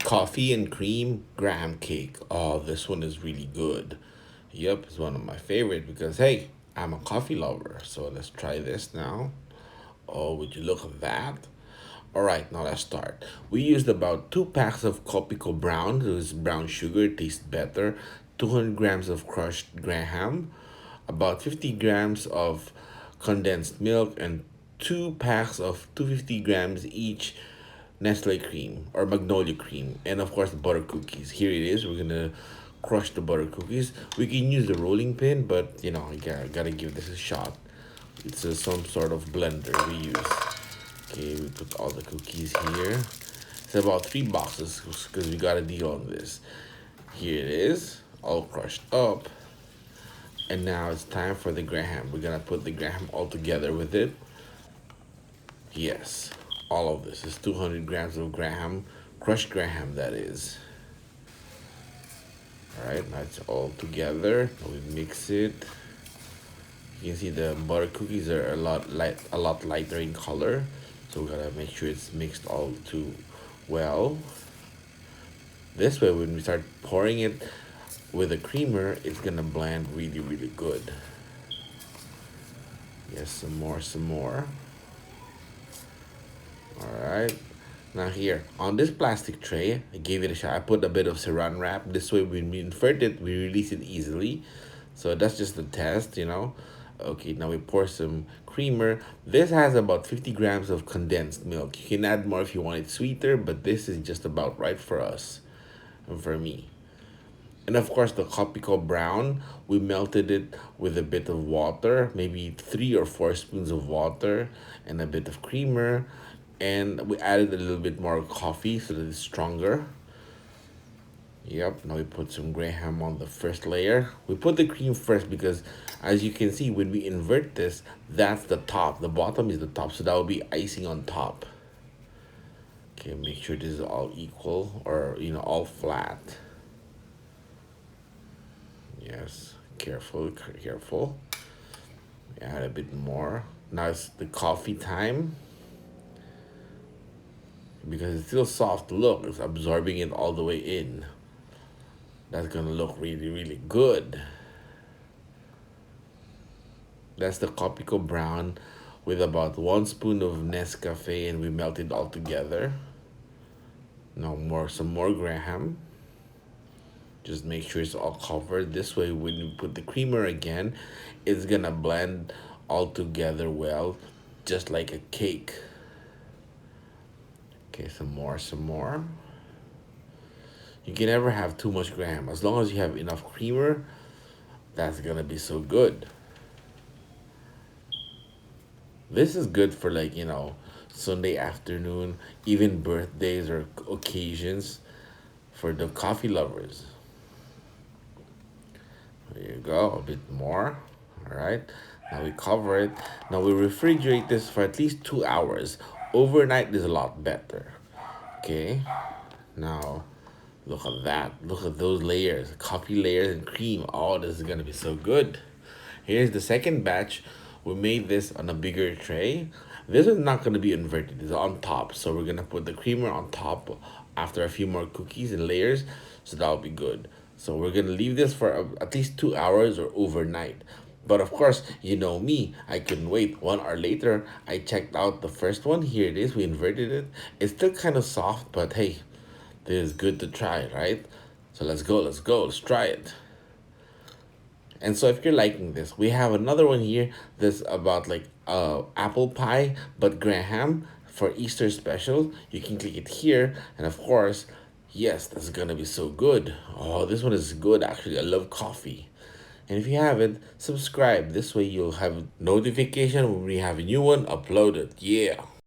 Coffee and cream graham cake. Oh, this one is really good. Yep, it's one of my favorite because hey, I'm a coffee lover. So let's try this now. Oh, would you look at that? All right, now let's start. We used about 2 packs of Kopiko brown. This is brown sugar, it tastes better. 200 grams of crushed graham, about 50 grams of condensed milk, and 2 packs of 250 grams each Nestle cream or Magnolia cream, and of course the butter cookies. Here it is. We're gonna crush the butter cookies. We can use the rolling pin, but you know, gotta give this a shot. It's some sort of blender we use. Okay, we put all the cookies here. It's about 3 boxes because we got a deal on this. Here it is, all crushed up. And now it's time for the graham. We're gonna put the graham all together with it. Yes, all of this is 200 grams of graham, crushed graham that is. All right, now it's all together. Now we mix it. You can see the butter cookies are a lot lighter in color, so we gotta make sure it's mixed all too well. This way, when we start pouring it with a creamer, it's gonna blend really good. Yes, some more, some more. All right. Now here, on this plastic tray, I gave it a shot. I put a bit of saran wrap. This way, when we invert it, we release it easily. So that's just a test, you know. Okay, now we pour some creamer. This has about 50 grams of condensed milk. You can add more if you want it sweeter, but this is just about right for us and for me. And of course, the Kopiko brown, we melted it with a bit of water, maybe 3 or 4 spoons of water and a bit of creamer. And we added a little bit more coffee so that it's stronger. Yep, now we put some graham on the first layer. We put the cream first because as you can see, when we invert this, that's the top. The bottom is the top, so that will be icing on top. Okay, make sure this is all equal or, you know, all flat. Yes, careful, careful. Add a bit more. Now it's the coffee time. Because it's still soft, look, it's absorbing it all the way in. That's gonna look really good. That's the Kopiko brown with about 1 spoon of Nescafé, and we melt it all together. Now some more graham. Just make sure it's all covered. This way, when you put the creamer again, it's gonna blend all together well, just like a cake. Okay, some more, some more. You can never have too much graham. As long as you have enough creamer, that's gonna be so good. This is good for, like, you know, Sunday afternoon, even birthdays or occasions for the coffee lovers. There you go, a bit more. All right, now we cover it. Now we refrigerate this for at least 2 hours. Overnight is a lot better. Okay, now look at that. Look at those layers, coffee layers and cream. Oh, this is gonna be so good. Here's the second batch. We made this on a bigger tray. This is not gonna be inverted, it's on top. So we're gonna put the creamer on top after a few more cookies and layers. So that'll be good. So we're gonna leave this for at least 2 hours or overnight. But of course, you know me, I couldn't wait. 1 hour later, I checked out the first one. Here it is, we inverted it. It's still kind of soft, but hey, this is good to try, right? So let's go, let's try it. And so if you're liking this, we have another one here that's about like apple pie, but graham for Easter special. You can click it here, and of course, yes, that's gonna be so good. Oh, this one is good actually. I love coffee. And if you haven't, subscribe. This way you'll have notification when we have a new one uploaded. Yeah.